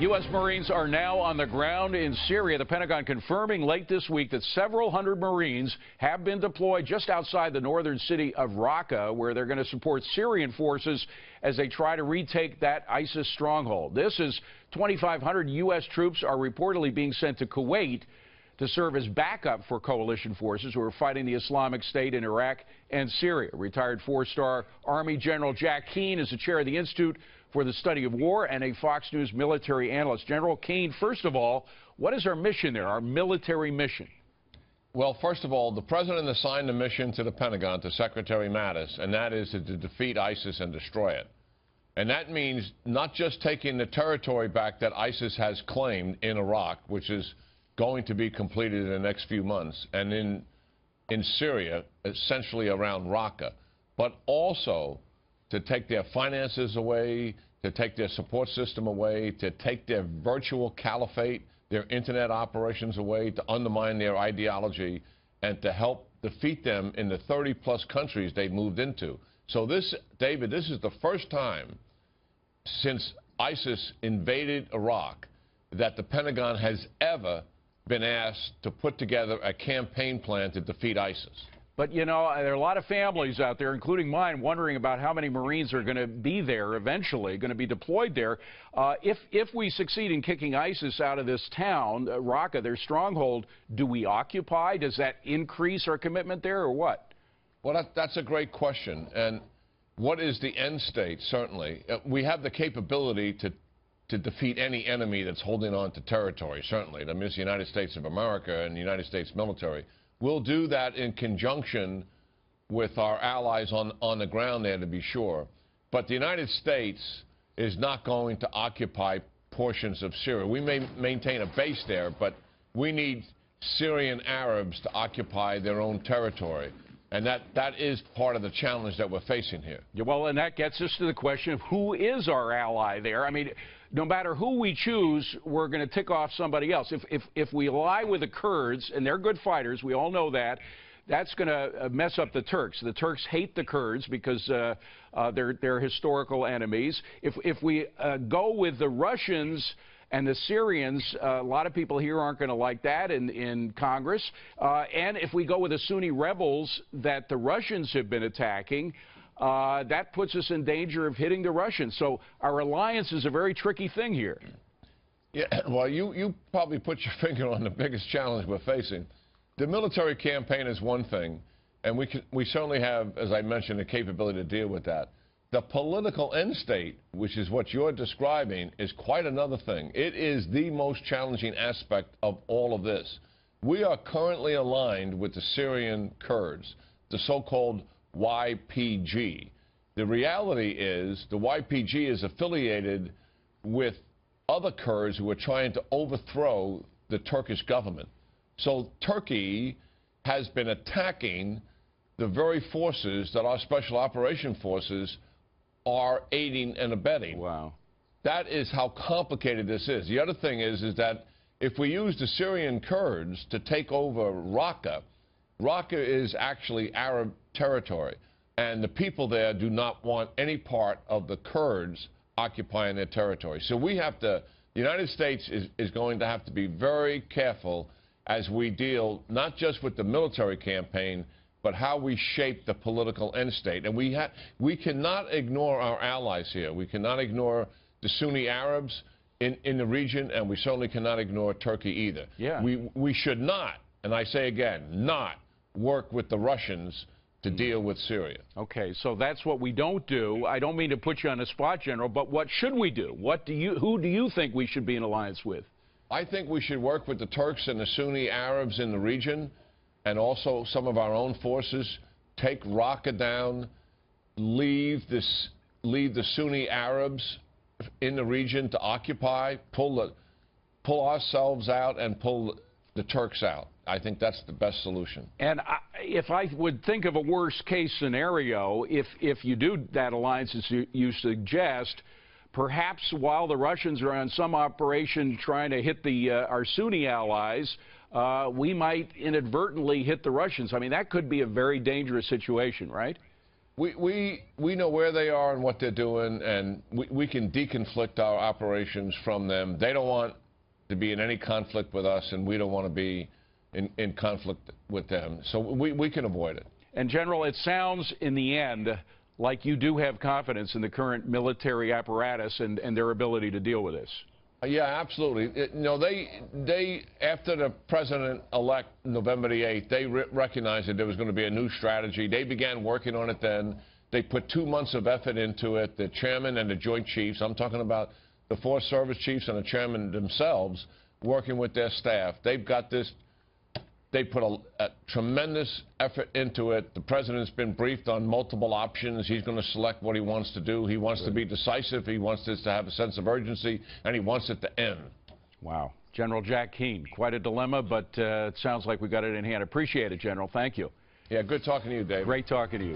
U.S. Marines are now on the ground in Syria. The Pentagon confirming late this week that several hundred Marines have been deployed just outside the northern city of Raqqa, where they're going to support Syrian forces as they try to retake that ISIS stronghold. This is 2,500 U.S. troops are reportedly being sent to Kuwait to serve as backup for coalition forces who are fighting the Islamic State in Iraq and Syria. Retired four-star Army General Jack Keane is the chair of the Institute for the Study of War and a Fox News military analyst. General Keane, first of all, what is our mission there, our military mission? Well, first of all, the president assigned a mission to the Pentagon to Secretary Mattis, and that is to defeat ISIS and destroy it. And that means not just taking the territory back that ISIS has claimed in Iraq, which is going to be completed in the next few months, and in Syria, essentially around Raqqa, but also to take their finances away, to take their support system away, to take their virtual caliphate, their internet operations away, to undermine their ideology, and to help defeat them in the 30-plus countries they've moved into. So this, David, this is the first time since ISIS invaded Iraq that the Pentagon has ever been asked to put together a campaign plan to defeat ISIS. But, you know, there are a lot of families out there, including mine, wondering about how many Marines are going to be there eventually, going to be deployed there. If we succeed in kicking ISIS out of this town, Raqqa, their stronghold, do we occupy? Does that increase our commitment there or what? Well, that's a great question. And what is the end state, certainly? We have the capability to defeat any enemy that's holding on to territory, certainly. That means the United States of America and the United States military. We'll do that in conjunction with our allies on the ground there, to be sure. But the United States is not going to occupy portions of Syria. We may maintain a base there, but we need Syrian Arabs to occupy their own territory. And that is part of the challenge that we're facing here. Yeah, well, and that gets us to the question of who is our ally there. I mean, no matter who we choose, we're going to tick off somebody else. If we ally with the Kurds, and they're good fighters, we all know that, that's going to mess up the Turks. The Turks hate the Kurds because they're historical enemies. If we go with the Russians and the Syrians, a lot of people here aren't going to like that in Congress. And if we go with the Sunni rebels that the Russians have been attacking, that puts us in danger of hitting the Russians. So our alliance is a very tricky thing here. Yeah, well, you probably put your finger on the biggest challenge we're facing. The military campaign is one thing, and we certainly have, as I mentioned, the capability to deal with that. The political end state, which is what you're describing, is quite another thing. It is the most challenging aspect of all of this. We are currently aligned with the Syrian Kurds, the so-called YPG. The reality is the YPG is affiliated with other Kurds who are trying to overthrow the Turkish government. So Turkey has been attacking the very forces that our special operation forces are aiding and abetting. Wow. That is how complicated this is. The other thing is that if we use the Syrian Kurds to take over Raqqa, Raqqa is actually Arab territory, and the people there do not want any part of the Kurds occupying their territory. So we have to, the United States is going to have to be very careful as we deal not just with the military campaign, but how we shape the political end state. And we cannot ignore our allies here. We cannot ignore the Sunni Arabs in the region, and we certainly cannot ignore Turkey either. Yeah. We should not, and I say again, not work with the Russians to deal with Syria. Okay, so that's what we don't do. I don't mean to put you on the spot, General, but what should we do? Who do you think we should be in alliance with? I think we should work with the Turks and the Sunni Arabs in the region, and also some of our own forces. Take Raqqa down, leave the Sunni Arabs in the region to occupy, pull ourselves out and pull the Turks out. I think that's the best solution. And if I would think of a worst-case scenario, if you do that alliance as you suggest, perhaps while the Russians are on some operation trying to hit our Sunni allies, we might inadvertently hit the Russians. I mean, that could be a very dangerous situation, right? We know where they are and what they're doing, and we can deconflict our operations from them. They don't want to be in any conflict with us, and we don't want to be in conflict with them. So we can avoid it. And, General, it sounds in the end like you do have confidence in the current military apparatus and their ability to deal with this. Yeah, absolutely. They after the president-elect November the 8th, they recognized that there was going to be a new strategy. They began working on it then. They put 2 months of effort into it. The chairman and the Joint Chiefs, I'm talking about the 4 service chiefs and the chairman themselves, working with their staff. They've got this. They put a tremendous effort into it. The president's been briefed on multiple options. He's going to select what he wants to do. He wants to be decisive. He wants this to have a sense of urgency, and he wants it to end. Wow. General Jack Keane, quite a dilemma, but it sounds like we got it in hand. Appreciate it, General. Thank you. Yeah, good talking to you, Dave. Great talking to you.